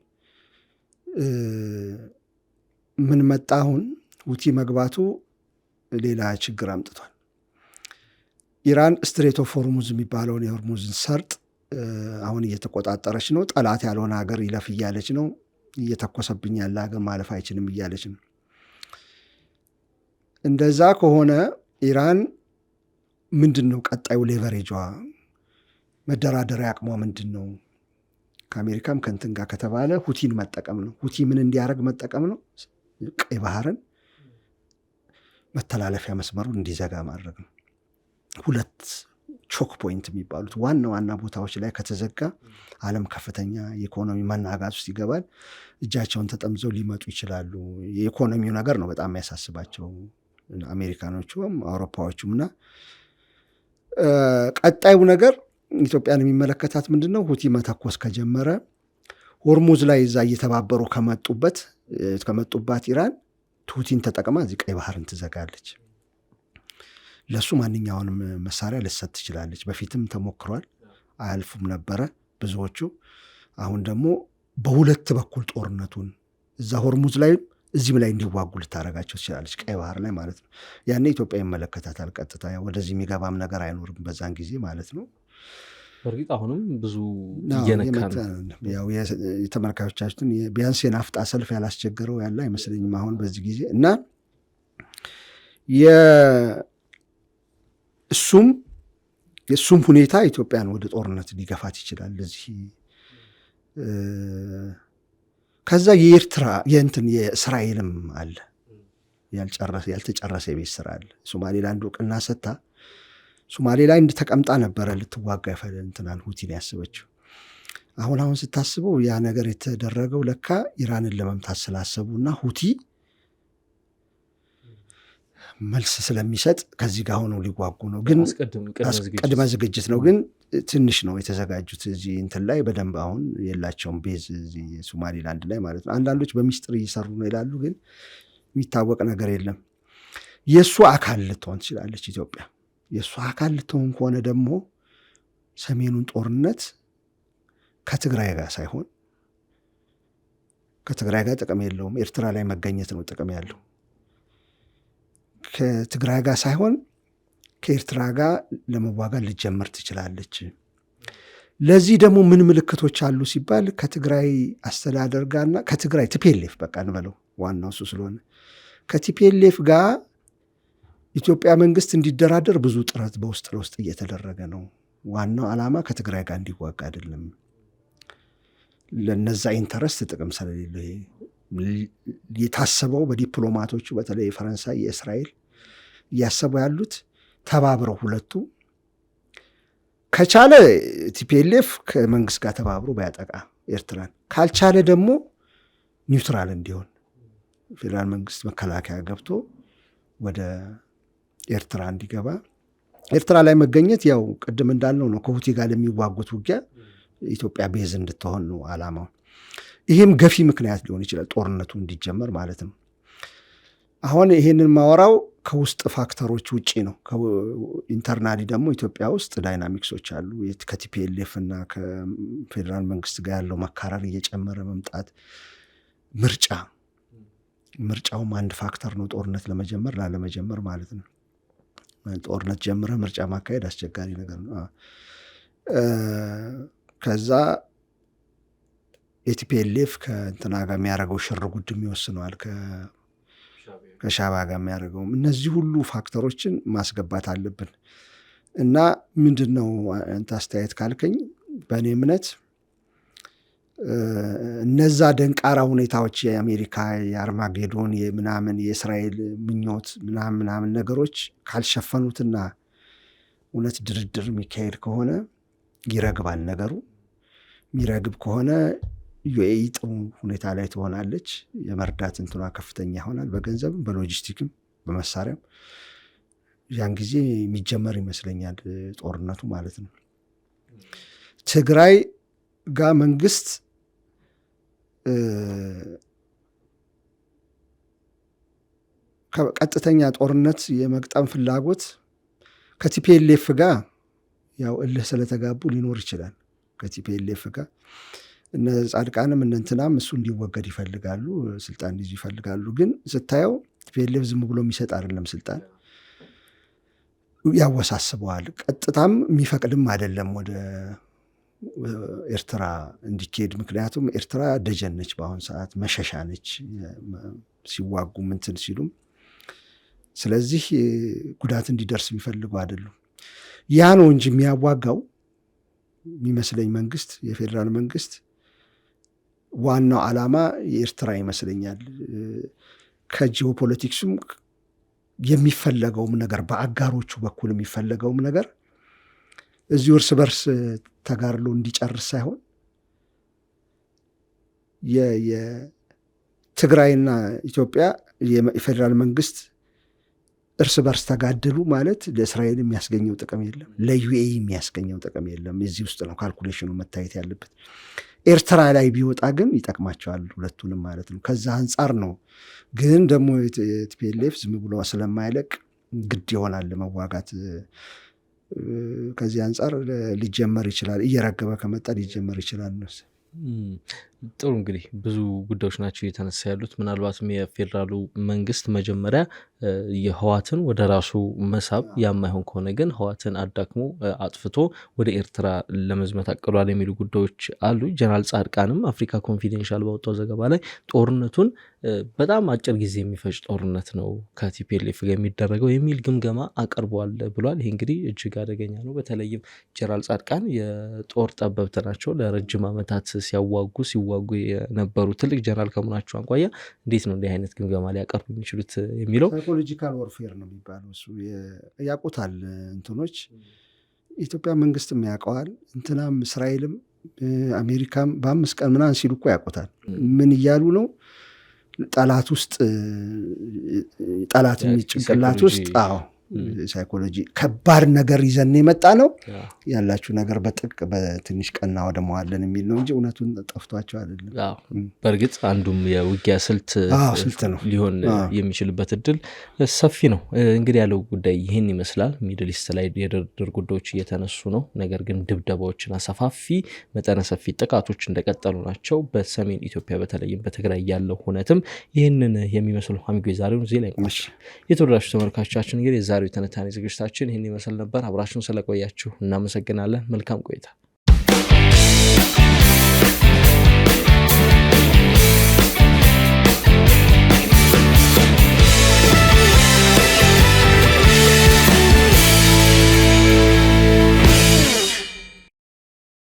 ምን መጣ አሁን ሁቲ መግባቱ ሌላ ችግር አምጥቷል። ኢራን ስትሬት ኦፍ ሆርሙዝ የሚባለውን የሆርሙዝን ሰርጥ አሁን እየተቆጣጠረች ነው። ጠላት ያልሆነ ሀገር ይለፍ እያለች ነው። እየተኮሰብኝ ያለ ሀገር ማለፍ አይችልም እያለች ነው። እንደዛ ከሆነ ኢራን ምንድን ነው ቀጣዩ ሌቨሬጇ፣ መደራደሪያ አቅሟ ምንድን ነው? ከአሜሪካም ከንትን ጋር ከተባለ ሁቲን መጠቀም ነው። ሁቲ ምን እንዲያደርግ መጠቀም ነው? ቀይ ባህርን መተላለፊያ መስመሩን እንዲዘጋ ማድረግ ነው። ሁለት ቾክ ፖይንት የሚባሉት ዋና ዋና ቦታዎች ላይ ከተዘጋ ዓለም ከፍተኛ የኢኮኖሚ መናጋት ውስጥ ይገባል። እጃቸውን ተጠምዘው ሊመጡ ይችላሉ። የኢኮኖሚው ነገር ነው በጣም የሚያሳስባቸው አሜሪካኖቹም አውሮፓዎቹም። እና ቀጣዩ ነገር ኢትዮጵያን የሚመለከታት ምንድን ነው? ሁቲ መተኮስ ከጀመረ ሆርሙዝ ላይ እዛ እየተባበሩ ከመጡባት ኢራን ሁቲን ተጠቅማ እዚህ ቀይ ባህርን ትዘጋለች። ለሱ ማንኛውንም መሳሪያ ልትሰጥ ትችላለች። በፊትም ተሞክሯል፣ አያልፉም ነበረ ብዙዎቹ። አሁን ደግሞ በሁለት በኩል ጦርነቱን እዛ ሆርሙዝ ላይ እዚህም ላይ እንዲዋጉ ልታደርጋቸው ትችላለች፣ ቀይ ባህር ላይ ማለት ነው። ያኔ ኢትዮጵያ ይመለከታታል ቀጥታ። ወደዚህ የሚገባም ነገር አይኖርም በዛን ጊዜ ማለት ነው። በእርግጥ አሁንም ብዙ እየነካን ያው የተመልካቾቻችን ቢያንስ የናፍጣ ሰልፍ ያላስቸገረው ያለ አይመስለኝም አሁን በዚህ ጊዜ። እና የእሱም ሁኔታ ኢትዮጵያን ወደ ጦርነት ሊገፋት ይችላል። ለዚህ ከዛ የኤርትራ የእስራኤልም አለ ያልተጨረሰ የቤት ስራ አለ። ሶማሌላንድ እውቅና ሰጥታ ሶማሌላንድ ተቀምጣ ነበረ ልትዋጋ እንትናን ሁቲን ያስበችው። አሁን ስታስበው ያ ነገር የተደረገው ለካ ኢራንን ለመምታት ስላሰቡና ሁቲ መልስ ስለሚሰጥ ከዚህ ጋር ሆነው ሊዋጉ ነው። ግን ቅድመ ዝግጅት ነው። ግን ትንሽ ነው የተዘጋጁት። እዚህ እንትን ላይ በደንብ አሁን የላቸውም ቤዝ እዚህ ሶማሌላንድ ላይ ማለት ነው። አንዳንዶች በሚስጥር እየሰሩ ነው ይላሉ፣ ግን የሚታወቅ ነገር የለም። የእሱ አካል ልትሆን ትችላለች ኢትዮጵያ። የእሱ አካል ልትሆን ከሆነ ደግሞ ሰሜኑን ጦርነት ከትግራይ ጋር ሳይሆን፣ ከትግራይ ጋር ጥቅም የለውም። ኤርትራ ላይ መገኘት ነው ጥቅም ያለው። ከትግራይ ጋር ሳይሆን ከኤርትራ ጋር ለመዋጋት ልጀምር ትችላለች። ለዚህ ደግሞ ምን ምልክቶች አሉ ሲባል ከትግራይ አስተዳደር ጋርና ከትግራይ ቲፒኤልኤፍ በቃ እንበለው ዋናው እሱ ስለሆነ ከቲፒኤልኤፍ ጋር ኢትዮጵያ መንግስት እንዲደራደር ብዙ ጥረት በውስጥ ለውስጥ እየተደረገ ነው። ዋናው ዓላማ ከትግራይ ጋር እንዲዋጋ አይደለም። ለነዛ ኢንተረስት ጥቅም ስለሌለ የታሰበው በዲፕሎማቶቹ በተለይ የፈረንሳይ የእስራኤል እያሰቡ ያሉት ተባብረው ሁለቱ ከቻለ ቲፒኤልኤፍ ከመንግስት ጋር ተባብሮ ባያጠቃ ኤርትራን፣ ካልቻለ ደግሞ ኒውትራል እንዲሆን ፌዴራል መንግስት መከላከያ ገብቶ ወደ ኤርትራ እንዲገባ። ኤርትራ ላይ መገኘት ያው ቅድም እንዳልነው ነው። ከሁቲ ጋር ለሚዋጉት ውጊያ ኢትዮጵያ ቤዝ እንድትሆን ነው ዓላማው። ይህም ገፊ ምክንያት ሊሆን ይችላል ጦርነቱ እንዲጀመር ማለት ነው። አሁን ይህንን ማወራው ከውስጥ ፋክተሮች ውጪ ነው። ኢንተርናሊ ደግሞ ኢትዮጵያ ውስጥ ዳይናሚክሶች አሉ። ከቲፒኤልኤፍ እና ከፌዴራል መንግስት ጋር ያለው መካረር እየጨመረ መምጣት፣ ምርጫውም አንድ ፋክተር ነው ጦርነት ለመጀመር ላለመጀመር ማለት ነው። ጦርነት ጀምረ ምርጫ ማካሄድ አስቸጋሪ ነገር ነው። ከዛ የቲፒኤልኤፍ ከእንትና ጋር የሚያደርገው ሽር ጉድም ይወስነዋል፣ ከሻዕቢያ ጋር የሚያደርገውም። እነዚህ ሁሉ ፋክተሮችን ማስገባት አለብን። እና ምንድን ነው አንተ አስተያየት ካልከኝ፣ በእኔ እምነት እነዛ ደንቃራ ሁኔታዎች የአሜሪካ የአርማጌዶን የምናምን የእስራኤል ምኞት ምናምን ነገሮች ካልሸፈኑትና እውነት ድርድር የሚካሄድ ከሆነ ይረግባል ነገሩ። የሚረግብ ከሆነ ዩኤኢ ጥሩ ሁኔታ ላይ ትሆናለች። የመርዳት እንትኗ ከፍተኛ ይሆናል፣ በገንዘብም በሎጂስቲክም በመሳሪያም። ያን ጊዜ የሚጀመር ይመስለኛል ጦርነቱ ማለት ነው። ትግራይ ጋር መንግስት ቀጥተኛ ጦርነት የመግጠም ፍላጎት ከቲፒኤልኤፍ ጋር ያው እልህ ስለተጋቡ ሊኖር ይችላል። ከቲፒኤልኤፍ ጋር እነ ጻድቃንም እነ እንትናም እሱ እንዲወገድ ይፈልጋሉ፣ ስልጣን እንዲይዙ ይፈልጋሉ። ግን ስታየው ቲፒኤልኤፍ ዝም ብሎ የሚሰጥ አይደለም ስልጣን፣ ያወሳስበዋል። ቀጥታም የሚፈቅድም አይደለም ወደ ኤርትራ እንዲካሄድ። ምክንያቱም ኤርትራ ደጀን ነች፣ በአሁን ሰዓት መሸሻ ነች። ሲዋጉ ምንትን ሲሉም ስለዚህ ጉዳት እንዲደርስ የሚፈልጉ አይደሉም። ያ ነው እንጂ የሚያዋጋው የሚመስለኝ መንግስት፣ የፌዴራል መንግስት ዋናው ዓላማ የኤርትራ ይመስለኛል። ከጂኦፖለቲክሱም የሚፈለገውም ነገር በአጋሮቹ በኩል የሚፈለገውም ነገር እዚሁ እርስ በርስ ተጋርሎ እንዲጨርስ ሳይሆን የትግራይና ኢትዮጵያ የፌዴራል መንግስት እርስ በርስ ተጋደሉ ማለት ለእስራኤል የሚያስገኘው ጥቅም የለም፣ ለዩኤኢ የሚያስገኘው ጥቅም የለም። የዚህ ውስጥ ነው ካልኩሌሽኑ መታየት ያለበት። ኤርትራ ላይ ቢወጣ ግን ይጠቅማቸዋል ሁለቱንም ማለት ነው። ከዛ አንጻር ነው። ግን ደግሞ ቲፒኤልኤፍ ዝም ብሎ ስለማይለቅ ግድ ይሆናል ለመዋጋት። ከዚህ አንጻር ሊጀመር ይችላል፣ እየረገበ ከመጣ ሊጀመር ይችላል ነው። ጥሩ እንግዲህ ብዙ ጉዳዮች ናቸው እየተነሳ ያሉት። ምናልባትም የፌዴራሉ መንግስት መጀመሪያ የህዋትን ወደ ራሱ መሳብ ያማይሆን ከሆነ ግን ህዋትን አዳክሞ አጥፍቶ ወደ ኤርትራ ለመዝመት አቅዷል የሚሉ ጉዳዮች አሉ። ጀነራል ጻድቃንም አፍሪካ ኮንፊደንሻል ባወጣው ዘገባ ላይ ጦርነቱን በጣም አጭር ጊዜ የሚፈጅ ጦርነት ነው ከቲፒኤልኤፍ ጋር የሚደረገው የሚል ግምገማ አቀርቧል ብሏል። ይሄ እንግዲህ እጅግ አደገኛ ነው። በተለይም ጀነራል ጻድቃን የጦር ጠበብት ናቸው። ለረጅም ዓመታት ሲዋጉ የነበሩ ትልቅ ጀነራል ከመሆናቸው አንኳያ እንዴት ነው እንዲህ አይነት ግምገማ ሊያቀርቡ የሚችሉት የሚለው ሳይኮሎጂካል ወርፌር ነው የሚባለው። እሱ ያውቁታል እንትኖች፣ ኢትዮጵያ መንግስትም ያውቀዋል፣ እንትናም እስራኤልም አሜሪካም በ5 ቀን ምናምን ሲሉ እኮ ያውቁታል። ምን እያሉ ነው? ጠላት ውስጥ ጠላት ጭንቅላት ውስጥ ሳይኮሎጂ ከባድ ነገር ይዘን የመጣ ነው ያላችሁ ነገር በትንሽ ቀና ወደመዋለን የሚል ነው እንጂ እውነቱን ጠፍቷቸው አይደለም። በእርግጥ አንዱም የውጊያ ስልት ነው ሊሆን የሚችልበት እድል ሰፊ ነው። እንግዲህ ያለው ጉዳይ ይህን ይመስላል። ሚድል ኢስት ላይ የድርድር ጉዳዮች እየተነሱ ነው። ነገር ግን ድብደባዎችና ሰፋፊ መጠነ ሰፊ ጥቃቶች እንደቀጠሉ ናቸው። በሰሜን ኢትዮጵያ በተለይም በትግራይ ያለው ሁነትም ይህንን የሚመስሉ አሚጎ ዛሬውን እዚህ ላይ ቆሽ የተወዳጁ ተመልካቾቻችን እንግዲህ የዛሬው ትንታኔ ዝግጅታችን ይህን ይመስል ነበር። አብራችሁን ስለቆያችሁ እናመሰግናለን። መልካም ቆይታ።